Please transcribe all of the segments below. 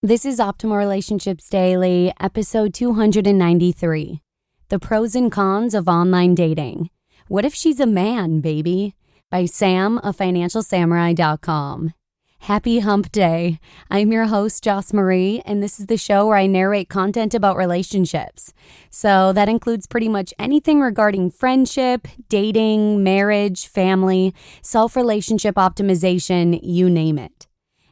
This is Optimal Relationships Daily, episode 293. The Pros and Cons of Online Dating. What if she's a man, baby? By Sam of FinancialSamurai.com. Happy Hump Day. I'm your host, Joss Marie, and this is the show where I narrate content about relationships. So that includes pretty much anything regarding friendship, dating, marriage, family, self-relationship optimization, you name it.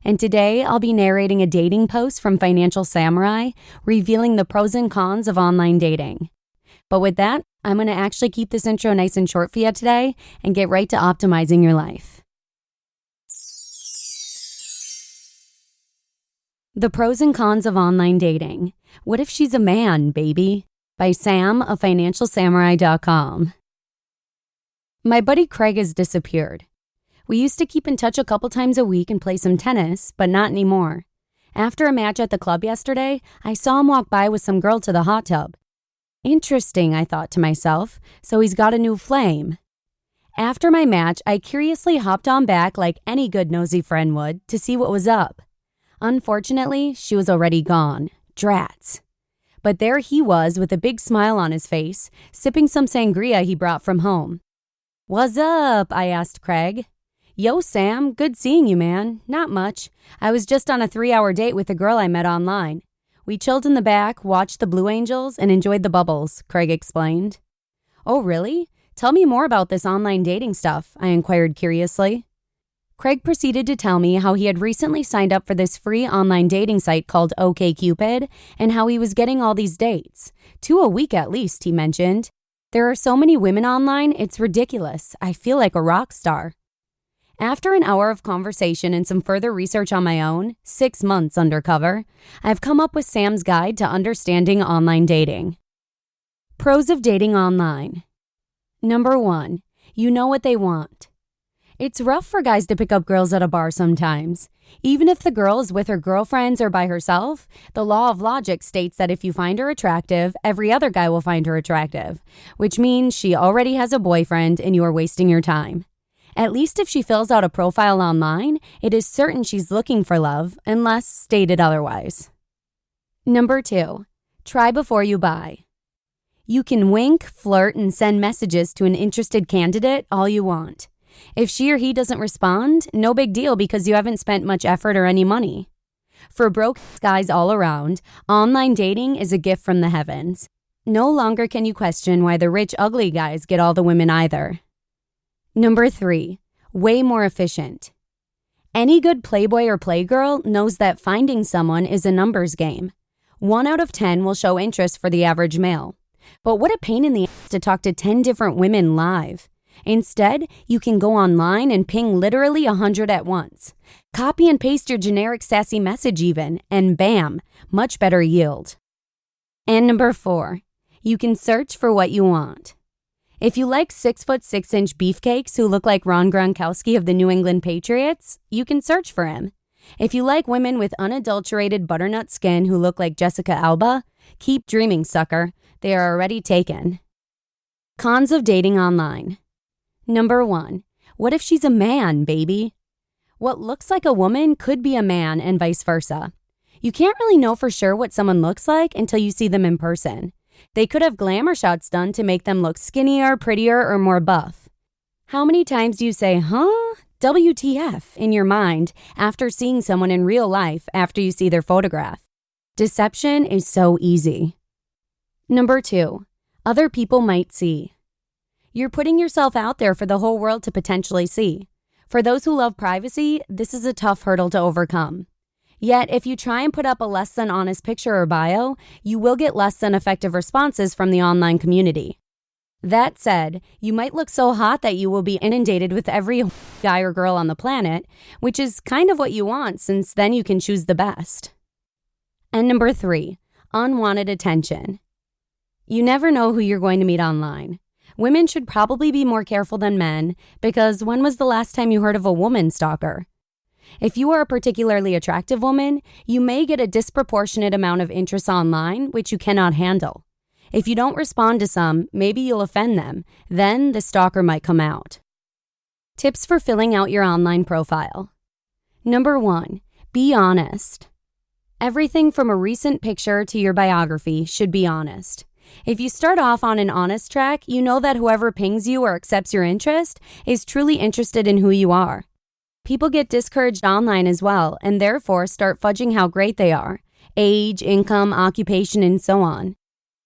And today, I'll be narrating a dating post from Financial Samurai, revealing the pros and cons of online dating. But with that, I'm going to actually keep this intro nice and short for you today and get right to optimizing your life. The Pros and Cons of Online Dating. What if she's a man, baby? By Sam of FinancialSamurai.com. My buddy Craig has disappeared. We used to keep in touch a couple times a week and play some tennis, but not anymore. After a match at the club yesterday, I saw him walk by with some girl to the hot tub. Interesting, I thought to myself, so he's got a new flame. After my match, I curiously hopped on back like any good nosy friend would to see what was up. Unfortunately, she was already gone. Drats. But there he was with a big smile on his face, sipping some sangria he brought from home. "What's up?" I asked Craig. "Yo, Sam, good seeing you, man. Not much. I was just on a 3-hour date with a girl I met online. We chilled in the back, watched the Blue Angels, and enjoyed the bubbles," Craig explained. "Oh, really? Tell me more about this online dating stuff," I inquired curiously. Craig proceeded to tell me how he had recently signed up for this free online dating site called OKCupid and how he was getting all these dates. 2 a week at least, he mentioned. "There are so many women online, it's ridiculous. I feel like a rock star." After an hour of conversation and some further research on my own, 6 months undercover, I've come up with Sam's guide to understanding online dating. Pros of dating online. Number 1, you know what they want. It's rough for guys to pick up girls at a bar sometimes. Even if the girl is with her girlfriends or by herself, the law of logic states that if you find her attractive, every other guy will find her attractive, which means she already has a boyfriend and you are wasting your time. At least if she fills out a profile online, it is certain she's looking for love, unless stated otherwise. Number 2, try before you buy. You can wink, flirt, and send messages to an interested candidate all you want. If she or he doesn't respond, no big deal because you haven't spent much effort or any money. For broke guys all around, online dating is a gift from the heavens. No longer can you question why the rich, ugly guys get all the women either. Number 3, way more efficient. Any good playboy or playgirl knows that finding someone is a numbers game. 1 out of 10 will show interest for the average male. But what a pain in the ass to talk to 10 different women live. Instead, you can go online and ping literally 100 at once. Copy and paste your generic sassy message even, and bam, much better yield. And number 4, you can search for what you want. If you like 6'6" beefcakes who look like Ron Gronkowski of the New England Patriots, you can search for him. If you like women with unadulterated butternut skin who look like Jessica Alba, keep dreaming, sucker. They are already taken. Cons of dating online. Number 1, what if she's a man, baby? What looks like a woman could be a man and vice versa. You can't really know for sure what someone looks like until you see them in person. They could have glamour shots done to make them look skinnier, prettier, or more buff. How many times do you say, huh? WTF in your mind after seeing someone in real life after you see their photograph? Deception is so easy. Number 2, other people might see. You're putting yourself out there for the whole world to potentially see. For those who love privacy, this is a tough hurdle to overcome. Yet, if you try and put up a less than honest picture or bio, you will get less than effective responses from the online community. That said, you might look so hot that you will be inundated with every guy or girl on the planet, which is kind of what you want since then you can choose the best. And number 3, unwanted attention. You never know who you're going to meet online. Women should probably be more careful than men because when was the last time you heard of a woman stalker? If you are a particularly attractive woman, you may get a disproportionate amount of interest online, which you cannot handle. If you don't respond to some, maybe you'll offend them. Then the stalker might come out. Tips for filling out your online profile. Number 1, be honest. Everything from a recent picture to your biography should be honest. If you start off on an honest track, you know that whoever pings you or accepts your interest is truly interested in who you are. People get discouraged online as well, and therefore start fudging how great they are. Age, income, occupation, and so on.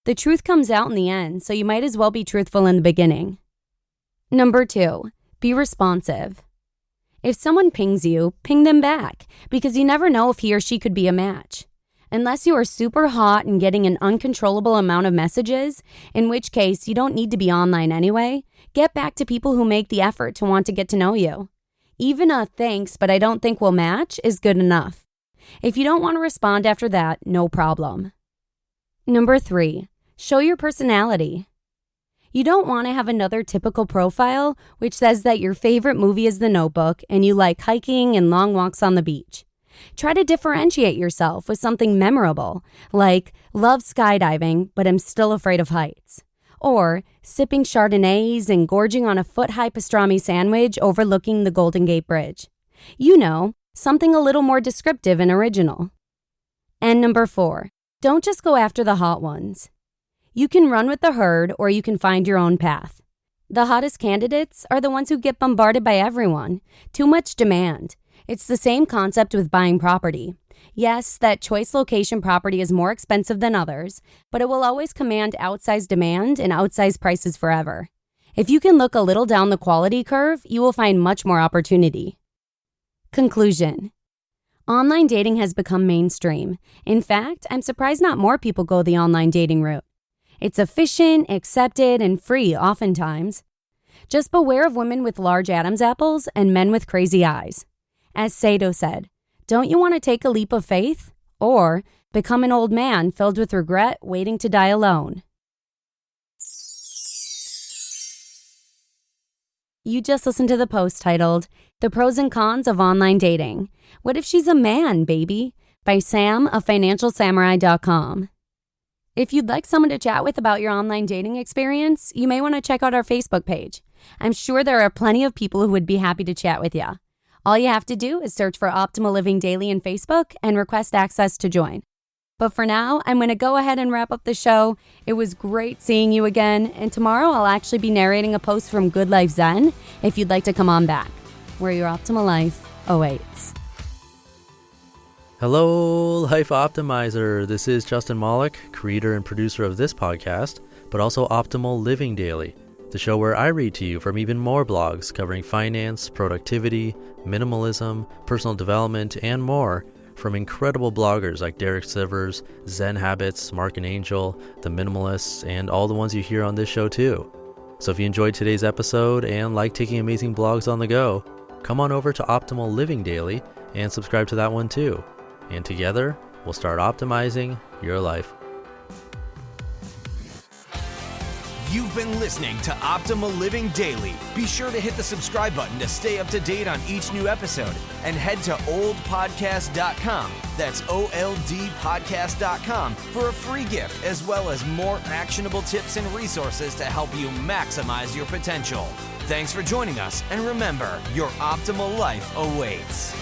The truth comes out in the end, so you might as well be truthful in the beginning. Number 2, be responsive. If someone pings you, ping them back, because you never know if he or she could be a match. Unless you are super hot and getting an uncontrollable amount of messages, in which case you don't need to be online anyway, get back to people who make the effort to want to get to know you. Even a thanks, but I don't think we'll match is good enough. If you don't want to respond after that, no problem. Number 3, show your personality. You don't want to have another typical profile which says that your favorite movie is The Notebook and you like hiking and long walks on the beach. Try to differentiate yourself with something memorable, like love skydiving, but I'm still afraid of heights. Or sipping Chardonnays and gorging on a foot-high pastrami sandwich overlooking the Golden Gate Bridge. You know, something a little more descriptive and original. And number 4, don't just go after the hot ones. You can run with the herd or you can find your own path. The hottest candidates are the ones who get bombarded by everyone. Too much demand. It's the same concept with buying property. Yes, that choice location property is more expensive than others, but it will always command outsized demand and outsized prices forever. If you can look a little down the quality curve, you will find much more opportunity. Conclusion. Online dating has become mainstream. In fact, I'm surprised not more people go the online dating route. It's efficient, accepted, and free oftentimes. Just beware of women with large Adam's apples and men with crazy eyes. As Sato said, don't you want to take a leap of faith? Or become an old man filled with regret waiting to die alone? You just listened to the post titled, The Pros and Cons of Online Dating. What if she's a man, baby? By Sam of financialsamurai.com. If you'd like someone to chat with about your online dating experience, you may want to check out our Facebook page. I'm sure there are plenty of people who would be happy to chat with you. All you have to do is search for Optimal Living Daily in Facebook and request access to join. But for now, I'm going to go ahead and wrap up the show. It was great seeing you again, and tomorrow I'll actually be narrating a post from Good Life Zen if you'd like to come on back, where your optimal life awaits. Hello, Life Optimizer. This is Justin Malik, creator and producer of this podcast, but also Optimal Living Daily, the show where I read to you from even more blogs covering finance, productivity, minimalism, personal development, and more from incredible bloggers like Derek Sivers, Zen Habits, Mark and Angel, The Minimalists, and all the ones you hear on this show too. So if you enjoyed today's episode and like taking amazing blogs on the go, come on over to Optimal Living Daily and subscribe to that one too. And together, we'll start optimizing your life. You've been listening to Optimal Living Daily. Be sure to hit the subscribe button to stay up to date on each new episode. And head to oldpodcast.com, that's OLDpodcast.com, for a free gift as well as more actionable tips and resources to help you maximize your potential. Thanks for joining us, and remember, your optimal life awaits.